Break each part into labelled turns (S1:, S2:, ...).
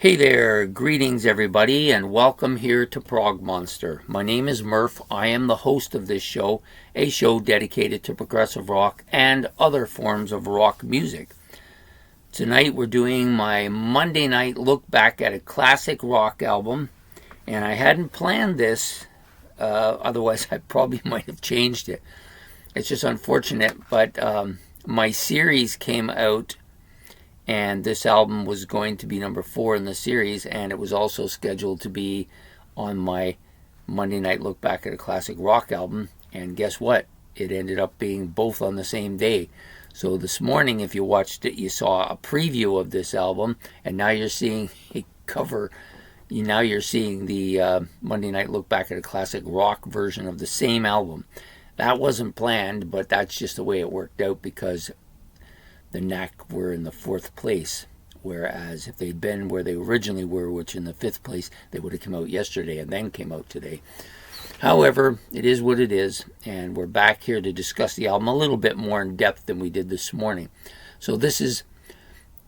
S1: Hey there, greetings everybody, and welcome here to Prog Monster. My name is Murph. I am the host of this show, a show dedicated to progressive rock and other forms of rock music. Tonight we're doing my Monday night look back at a classic rock album, and I hadn't planned this, otherwise I probably might have changed it. It's just unfortunate, but my series came out and this album was going to be number 4 in the series, and it was also scheduled to be on my Monday night look back at a classic rock album. And guess what? It ended up being both on the same day. So this morning, if you watched it, you saw a preview of this album, and now you're seeing a cover. Now you're seeing the Monday night look back at a classic rock version of the same album. That wasn't planned, but that's just the way it worked out, because the Knack were in the 4th place, whereas if they'd been where they originally were, which in the 5th place, they would have come out yesterday and then came out today. However, it is what it is, and we're back here to discuss the album a little bit more in depth than we did this morning. So this is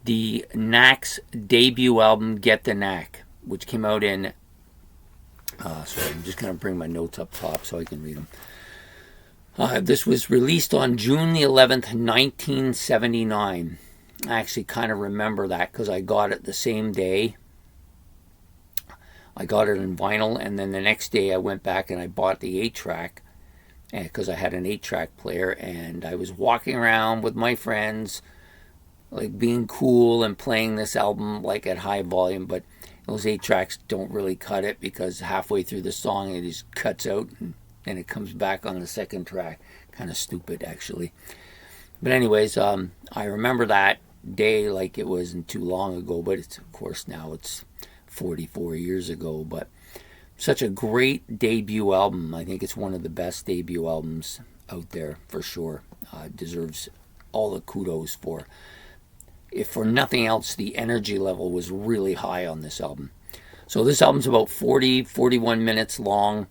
S1: the Knack's debut album, Get the Knack, which came out in, sorry, I'm just going to bring my notes up top so I can read them. This was released on June the 11th, 1979. I actually kind of remember that because I got it the same day. I got it in vinyl, and then the next day I went back and I bought the 8-track because I had an 8-track player, and I was walking around with my friends, like being cool and playing this album like at high volume, but those 8-tracks don't really cut it because halfway through the song it just cuts out and it comes back on the second track. Kind of stupid, actually. But anyways, I remember that day like it wasn't too long ago, but it's, of course, now it's 44 years ago. But such a great debut album. I think it's one of the best debut albums out there, for sure. Deserves all the kudos for. If for nothing else, the energy level was really high on this album. So this album's about 41 minutes long,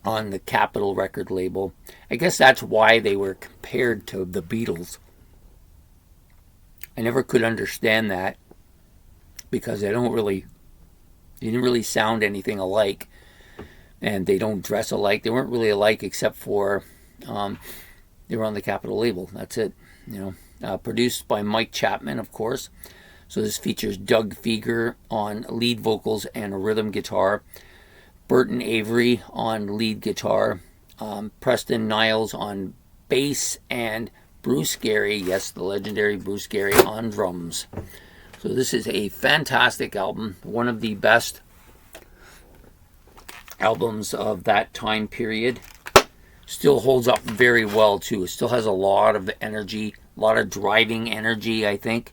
S1: on the Capitol record label. I guess that's why they were compared to the Beatles. I never could understand that, because they didn't really sound anything alike, and they don't dress alike. They weren't really alike except for they were on the Capitol label. That's it. Produced by Mike Chapman, of course. So this features Doug Fieger on lead vocals and rhythm guitar, Burton Avery on lead guitar, Preston Niles on bass, and Bruce Gary, yes, the legendary Bruce Gary, on drums. So this is a fantastic album, one of the best albums of that time period. Still holds up very well, too. It still has a lot of energy, a lot of driving energy, I think.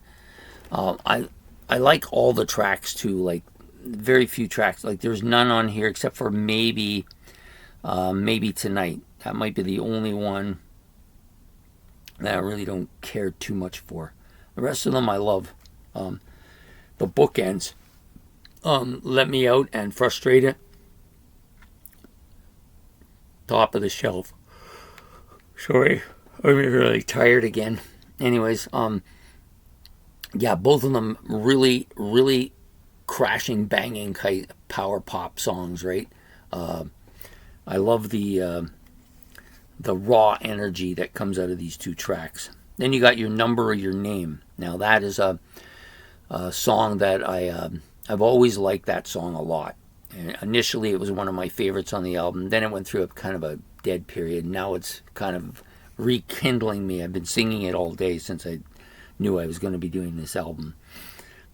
S1: I like all the tracks, too, like very few tracks. Like there's none on here except for maybe Tonight. That might be the only one that I really don't care too much for. The rest of them I love. The bookends, Let Me Out and Frustrated, top of the shelf. Sorry, I'm really tired again. Anyways, yeah, both of them really crashing, banging power pop songs, right? I love the raw energy that comes out of these two tracks. Then you got Your Number or Your Name. Now that is a song that I've always liked that song a lot. And initially it was one of my favorites on the album. Then it went through a kind of a dead period. Now it's kind of rekindling me. I've been singing it all day since I knew I was going to be doing this album.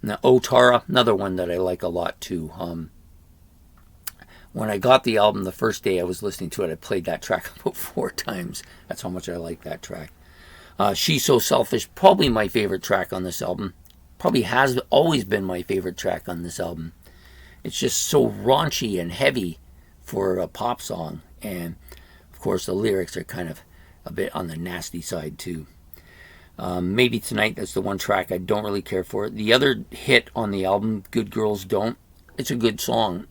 S1: Now, O Tara, another one that I like a lot too. When I got the album the first day I was listening to it, I played that track about 4 times. That's how much I like that track. She's So Selfish, probably my favorite track on this album. Probably has always been my favorite track on this album. It's just so raunchy and heavy for a pop song. And, of course, the lyrics are kind of a bit on the nasty side, too. Maybe Tonight, that's the one track I don't really care for. The other hit on the album, Good Girls Don't, it's a good song.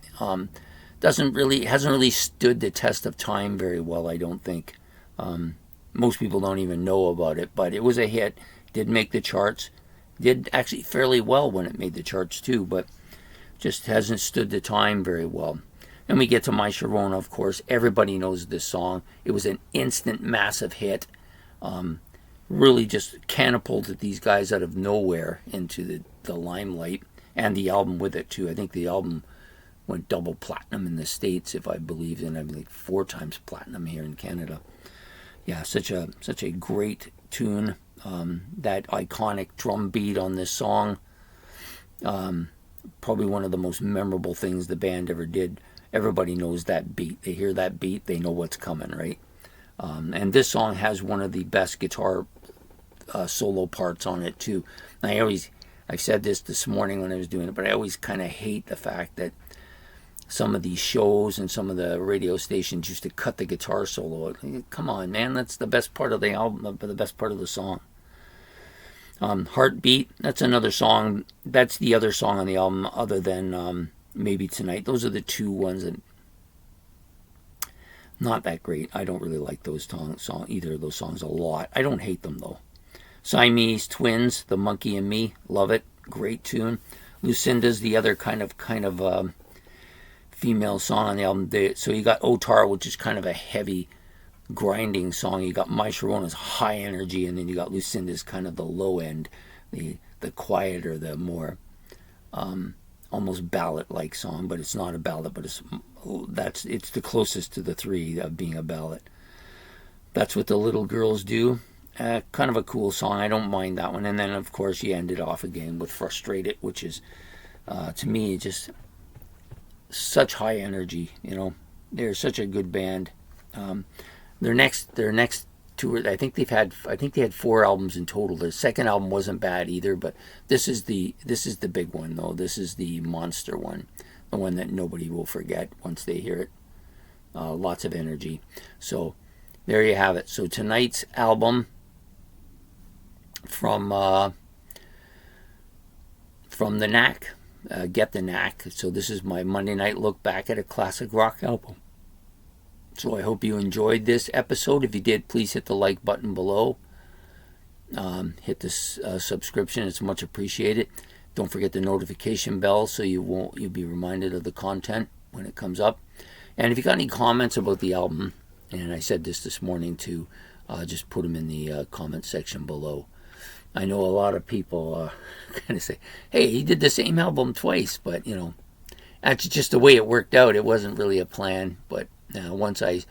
S1: Hasn't really stood the test of time very well, I don't think. Most people don't even know about it, but it was a hit. Did make the charts. Did actually fairly well when it made the charts too, but just hasn't stood the time very well. And we get to My Sharona, of course. Everybody knows this song. It was an instant massive hit. Really just catapulted these guys out of nowhere into the limelight, and the album with it too. I think the album went double platinum in the States, if I believe, and I mean like 4 times platinum here in Canada. Yeah, such a great tune. That iconic drum beat on this song, probably one of the most memorable things the band ever did. Everybody knows that beat. They hear that beat, they know what's coming, right? And this song has one of the best guitar solo parts on it too. I said this morning when I was doing it, but I always kind of hate the fact that some of these shows and some of the radio stations used to cut the guitar solo. Come on, man, that's the best part of the album, the best part of the song. Heartbeat, that's another song. That's the other song on the album other than Maybe Tonight. Those are the 2 ones that not that great. I don't really like those either of those songs a lot. I don't hate them though. Siamese Twins, The Monkey and Me, love it. Great tune. Lucinda's the other kind of female song on the album. So you got Otar, which is kind of a heavy grinding song. You got My Sharona's high energy, and then you got Lucinda's kind of the low end, the quieter, the more almost ballad-like song. But it's not a ballad, but it's the closest to the 3 of being a ballad. That's What the Little Girls Do. Kind of a cool song. I don't mind that one. And then of course you end it off again with Frustrated, which is to me just such high energy. They're such a good band. Their next tour, I think they had 4 albums in total. Their second album wasn't bad either, but this is the big one though. This is the monster one, the one that nobody will forget once they hear it. Lots of energy. So there you have it. So tonight's album from the Knack, Get the Knack. So this is my Monday night look back at a classic rock album. So I hope you enjoyed this episode. If you did, please hit the like button below. Hit this subscription. It's much appreciated. Don't forget the notification bell so you'll be reminded of the content when it comes up. And if you got any comments about the album, and I said this morning too, just put them in the comment section below. I know a lot of people kind of say, hey, he did the same album twice, but that's just the way it worked out. It wasn't really a plan, but once I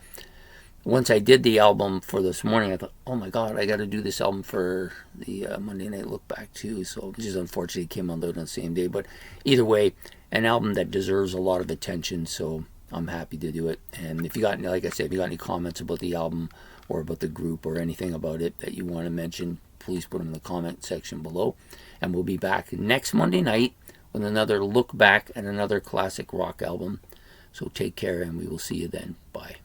S1: did the album for this morning, I thought, oh my God, I got to do this album for the Monday Night Look Back too. So just unfortunately it came out on the same day, but either way, an album that deserves a lot of attention. So I'm happy to do it. And if you got, like I said, if you got any comments about the album or about the group or anything about it that you want to mention, please put them in the comment section below. And we'll be back next Monday night with another look back at another classic rock album. So take care, and we will see you then. Bye.